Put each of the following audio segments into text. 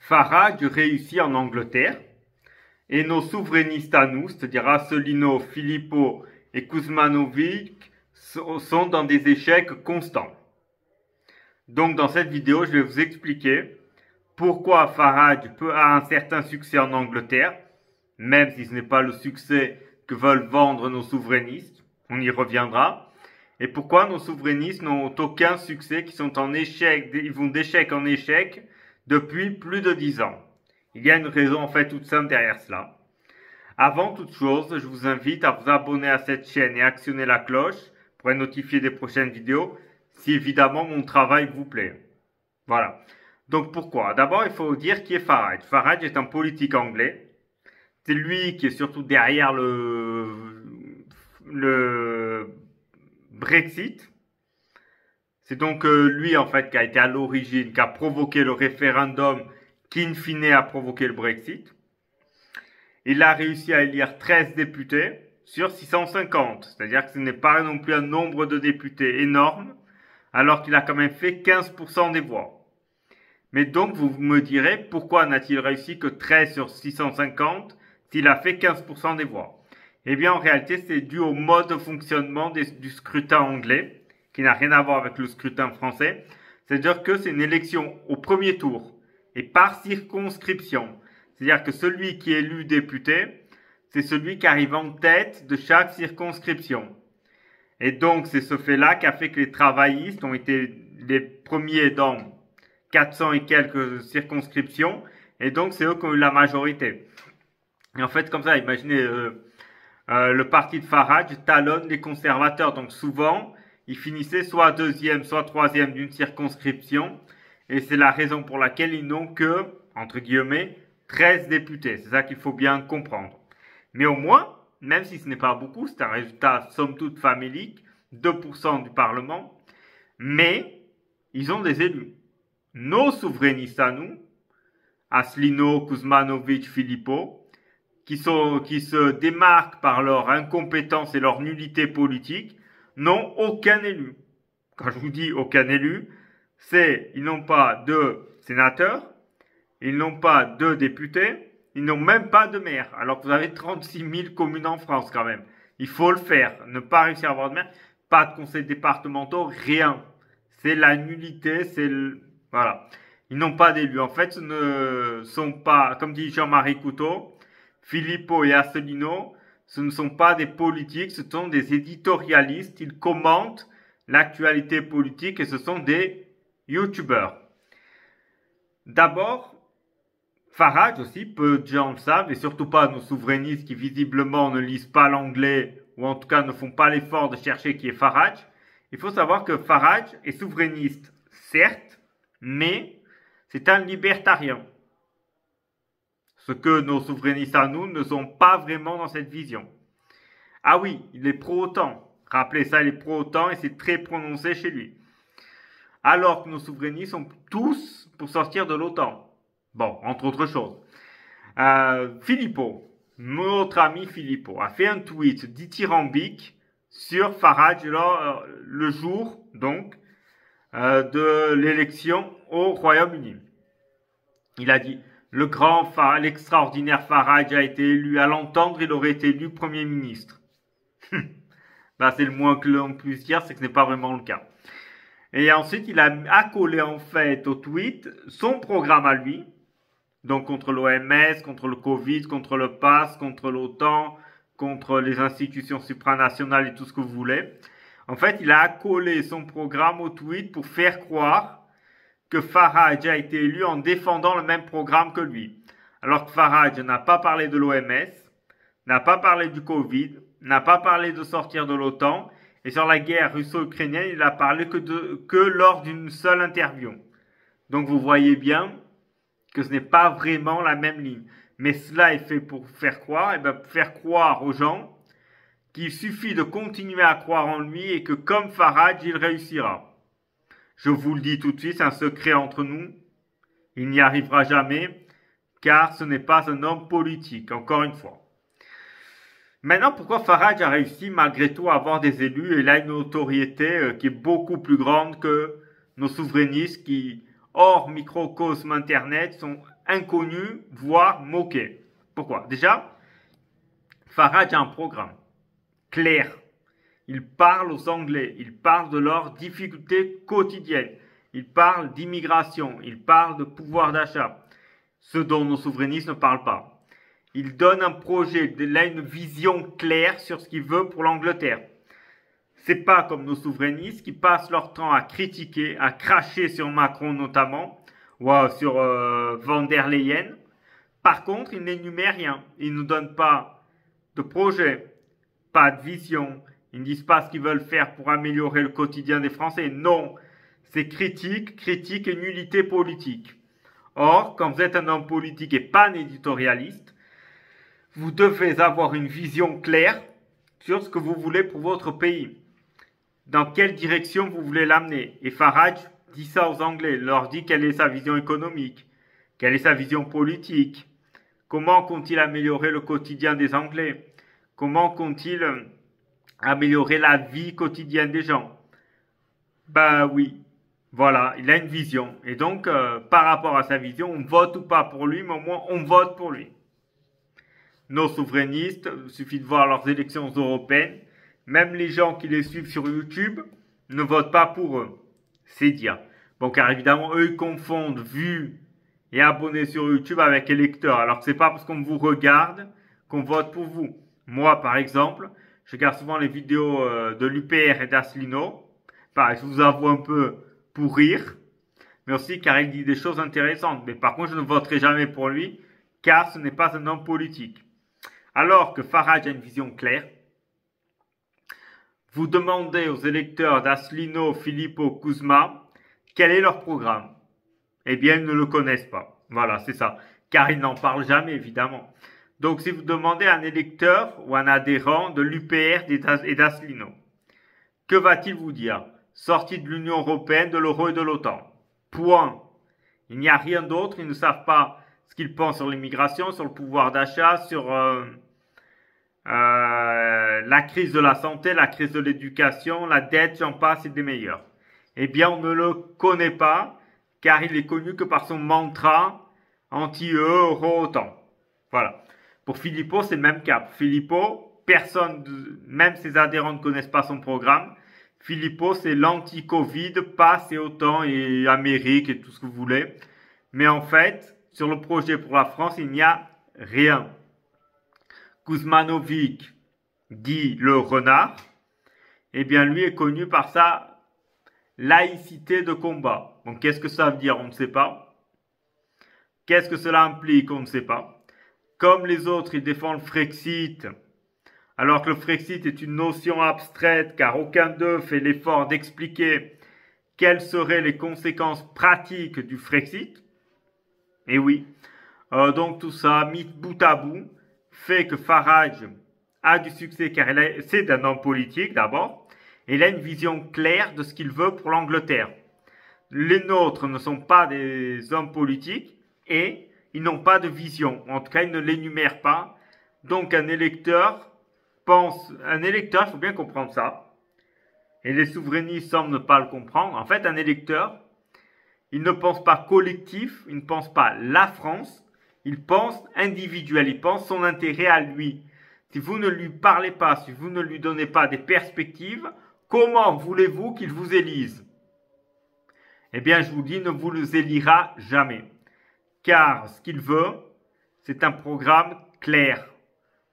Farage réussit en Angleterre et nos souverainistes à nous, c'est-à-dire Asselineau, Philippot et Kuzmanovic, sont dans des échecs constants. Donc dans cette vidéo, je vais vous expliquer pourquoi Farage peut avoir un certain succès en Angleterre, même si ce n'est pas le succès que veulent vendre nos souverainistes, on y reviendra, et pourquoi nos souverainistes n'ont aucun succès, qui sont en échec, ils vont d'échec en échec depuis plus de 10 ans. Il y a une raison en fait toute simple derrière cela. Avant toute chose, je vous invite à vous abonner à cette chaîne et actionner la cloche pour être notifié des prochaines vidéos, si évidemment mon travail vous plaît. Voilà. Donc pourquoi? D'abord, il faut dire qui est Farage. Farage est un politique anglais. C'est lui qui est surtout derrière le Brexit. C'est donc lui en fait qui a été à l'origine, qui a provoqué le référendum qui in fine a provoqué le Brexit. Il a réussi à élire 13 députés sur 650, c'est-à-dire que ce n'est pas non plus un nombre de députés énorme, alors qu'il a quand même fait 15% des voix. Mais donc vous me direz, pourquoi n'a-t-il réussi que 13 sur 650 s'il a fait 15% des voix? Eh bien en réalité c'est dû au mode de fonctionnement du scrutin anglais, qui n'a rien à voir avec le scrutin français. C'est-à-dire que c'est une élection au premier tour et par circonscription. C'est-à-dire que celui qui est élu député, c'est celui qui arrive en tête de chaque circonscription. Et donc c'est ce fait-là qui a fait que les travaillistes ont été les premiers dans 400 et quelques circonscriptions, et donc c'est eux qui ont eu la majorité. Et en fait, comme ça, imaginez, le parti de Farage talonne les conservateurs, donc souvent, ils finissaient soit deuxième, soit troisième d'une circonscription, et c'est la raison pour laquelle ils n'ont que, entre guillemets, 13 députés. C'est ça qu'il faut bien comprendre. Mais au moins, même si ce n'est pas beaucoup, c'est un résultat somme toute famélique, 2% du Parlement, mais ils ont des élus. Nos souverainistes à nous, Asselineau, Kuzmanovic, Philippot, qui se démarquent par leur incompétence et leur nullité politique, n'ont aucun élu. Quand je vous dis aucun élu, c'est ils n'ont pas de sénateurs, ils n'ont pas de députés, ils n'ont même pas de maire, alors que vous avez 36 000 communes en France quand même. Il faut le faire, ne pas réussir à avoir de maire, pas de conseils départementaux, rien. C'est la nullité, voilà. Ils n'ont pas d'élus. En fait, ce ne sont pas, comme dit Jean-Marie Couteau, Philippot et Asselineau, ce ne sont pas des politiques, ce sont des éditorialistes. Ils commentent l'actualité politique et ce sont des youtubeurs. D'abord, Farage aussi, peu de gens le savent, et surtout pas nos souverainistes qui visiblement ne lisent pas l'anglais, ou en tout cas ne font pas l'effort de chercher qui est Farage. Il faut savoir que Farage est souverainiste, certes, mais c'est un libertarien. Ce que nos souverainistes à nous ne sont pas vraiment dans cette vision. Ah oui, il est pro-OTAN. Rappelez ça, il est pro-OTAN et c'est très prononcé chez lui. Alors que nos souverainistes sont tous pour sortir de l'OTAN. Bon, entre autres choses. Philippot, notre ami Philippot, a fait un tweet dithyrambique sur Farage le jour, donc, de l'élection au Royaume-Uni. Il a dit, l'extraordinaire Farage a été élu. À l'entendre, il aurait été élu Premier ministre. C'est le moins que l'on puisse dire, c'est que ce n'est pas vraiment le cas. Et ensuite, il a accolé en fait au tweet son programme à lui, donc contre l'OMS, contre le Covid, contre le PASS, contre l'OTAN, contre les institutions supranationales et tout ce que vous voulez. En fait, il a accolé son programme au tweet pour faire croire que Farage a été élu en défendant le même programme que lui. Alors que Farage n'a pas parlé de l'OMS, n'a pas parlé du Covid, n'a pas parlé de sortir de l'OTAN, et sur la guerre russo-ukrainienne, il a parlé que lors d'une seule interview. Donc vous voyez bien que ce n'est pas vraiment la même ligne. Mais cela est fait pour faire croire, pour faire croire aux gens qu'il suffit de continuer à croire en lui et que comme Farage, il réussira. Je vous le dis tout de suite, c'est un secret entre nous. Il n'y arrivera jamais, car ce n'est pas un homme politique, encore une fois. Maintenant, pourquoi Farage a réussi malgré tout à avoir des élus et là une notoriété qui est beaucoup plus grande que nos souverainistes qui, hors microcosme Internet, sont inconnus, voire moqués. Pourquoi? Déjà, Farage a un programme clair. Il parle aux Anglais, il parle de leurs difficultés quotidiennes, il parle d'immigration, il parle de pouvoir d'achat, ce dont nos souverainistes ne parlent pas. Il donne un projet, il a une vision claire sur ce qu'il veut pour l'Angleterre. C'est pas comme nos souverainistes qui passent leur temps à critiquer, à cracher sur Macron notamment, ou sur Van der Leyen. Par contre, ils n'énumèrent rien. Ils ne nous donnent pas de projet, pas de vision. Ils ne disent pas ce qu'ils veulent faire pour améliorer le quotidien des Français. Non, c'est critique, critique et nullité politique. Or, quand vous êtes un homme politique et pas un éditorialiste, vous devez avoir une vision claire sur ce que vous voulez pour votre pays. Dans quelle direction vous voulez l'amener. Et Farage dit ça aux Anglais, leur dit quelle est sa vision économique, quelle est sa vision politique, comment compte-t-il améliorer le quotidien des Anglais, comment compte-t-il améliorer la vie quotidienne des gens. Ben oui, voilà, il a une vision. Et donc, par rapport à sa vision, on vote ou pas pour lui, mais au moins on vote pour lui. Nos souverainistes, il suffit de voir leurs élections européennes, même les gens qui les suivent sur YouTube ne votent pas pour eux. C'est dire. Bon, car évidemment, eux, ils confondent vues et abonnés sur YouTube avec électeurs. Alors que c'est pas parce qu'on vous regarde qu'on vote pour vous. Moi, par exemple, je regarde souvent les vidéos de l'UPR et d'Asselineau. Pareil, je vous avoue un peu pour rire, mais aussi car il dit des choses intéressantes. Mais par contre, je ne voterai jamais pour lui, car ce n'est pas un homme politique. Alors que Farage a une vision claire, vous demandez aux électeurs d'Asselineau, Philippot, Kuzma, quel est leur programme? Eh bien, ils ne le connaissent pas. Voilà, c'est ça. Car ils n'en parlent jamais, évidemment. Donc, si vous demandez à un électeur ou un adhérent de l'UPR et d'Asselineau, que va-t-il vous dire? Sortie de l'Union européenne, de l'euro et de l'OTAN. Point. Il n'y a rien d'autre. Ils ne savent pas ce qu'ils pensent sur l'immigration, sur le pouvoir d'achat, sur la crise de la santé, la crise de l'éducation, la dette, j'en passe et des meilleurs. Eh bien, on ne le connaît pas, car il est connu que par son mantra anti-euro-OTAN. Voilà. Pour Philippot, c'est le même cas. Pour Philippot, personne, même ses adhérents ne connaissent pas son programme. Philippot, c'est l'anti-Covid, passe et OTAN et Amérique et tout ce que vous voulez. Mais en fait, sur le projet pour la France, il n'y a rien. Kuzmanovic, dit le renard, eh bien lui est connu par sa laïcité de combat. Donc qu'est-ce que ça veut dire? On ne sait pas. Qu'est-ce que cela implique? On ne sait pas. Comme les autres, ils défendent le Frexit, alors que le Frexit est une notion abstraite, car aucun d'eux fait l'effort d'expliquer quelles seraient les conséquences pratiques du Frexit. Et oui, donc tout ça, mis bout à bout, fait que Farage a du succès, car c'est un homme politique d'abord, et il a une vision claire de ce qu'il veut pour l'Angleterre. Les nôtres ne sont pas des hommes politiques, et ils n'ont pas de vision. En tout cas, ils ne l'énumèrent pas. Donc, un électeur, il faut bien comprendre ça. Et les souverainistes semblent ne pas le comprendre. En fait, un électeur, il ne pense pas collectif, il ne pense pas la France, il pense individuel, il pense son intérêt à lui. Si vous ne lui parlez pas, si vous ne lui donnez pas des perspectives, comment voulez-vous qu'il vous élise? Eh bien, je vous dis, il ne vous les élira jamais. Car ce qu'il veut, c'est un programme clair,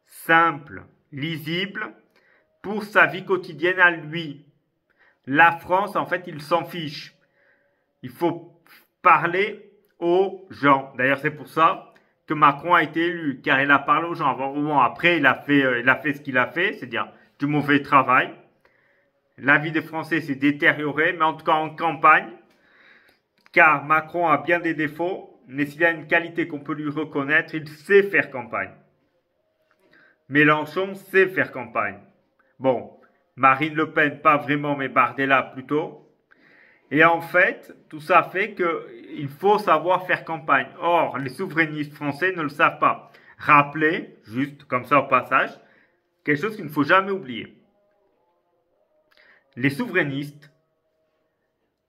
simple, lisible, pour sa vie quotidienne à lui. La France, en fait, il s'en fiche. Il faut parler aux gens. D'ailleurs, c'est pour ça que Macron a été élu, car il a parlé aux gens. Bon, après, il a fait ce qu'il a fait, c'est-à-dire du mauvais travail. La vie des Français s'est détériorée, mais en tout cas en campagne, car Macron a bien des défauts, mais s'il a une qualité qu'on peut lui reconnaître, il sait faire campagne. Mélenchon sait faire campagne. Bon, Marine Le Pen, pas vraiment, mais Bardella plutôt. Et en fait, tout ça fait qu'il faut savoir faire campagne. Or, les souverainistes français ne le savent pas. Rappelez, juste comme ça au passage, quelque chose qu'il ne faut jamais oublier. Les souverainistes,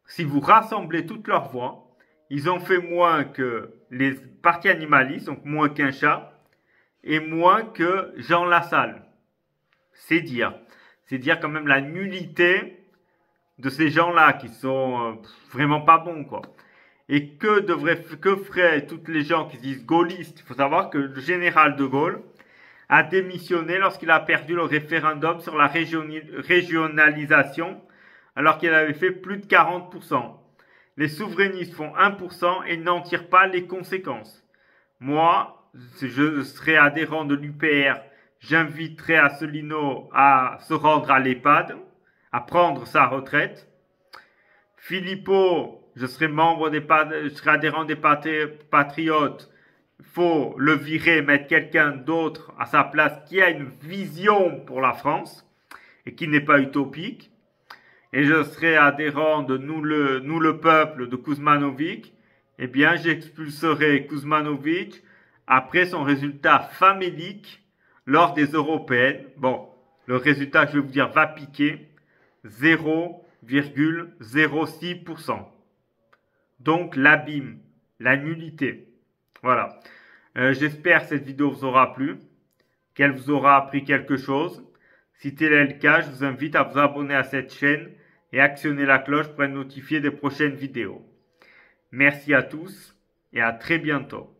si vous rassemblez toutes leurs voix, ils ont fait moins que les partis animalistes, donc moins qu'un chat, et moins que Jean Lassalle. C'est dire quand même la nullité de ces gens-là qui sont vraiment pas bons, quoi. Et que feraient toutes les gens qui se disent gaullistes? Il faut savoir que le général de Gaulle a démissionné lorsqu'il a perdu le référendum sur la régionalisation, alors qu'il avait fait plus de 40%. Les souverainistes font 1% et n'en tirent pas les conséquences. Moi, je serai adhérent de l'UPR, j'inviterai Asselineau à se rendre à l'EHPAD, à prendre sa retraite. Philippot, je serai adhérent des Patriotes. Il faut le virer, mettre quelqu'un d'autre à sa place qui a une vision pour la France et qui n'est pas utopique. Et je serai adhérent de Nous le peuple de Kuzmanovic. Eh bien, j'expulserai Kuzmanovic après son résultat famélique lors des européennes. Bon, le résultat, je vais vous dire, va piquer 0,06%. Donc, l'abîme, la nullité. Voilà. J'espère que cette vidéo vous aura plu, qu'elle vous aura appris quelque chose. Si tel est le cas, je vous invite à vous abonner à cette chaîne et actionner la cloche pour être notifié des prochaines vidéos. Merci à tous et à très bientôt.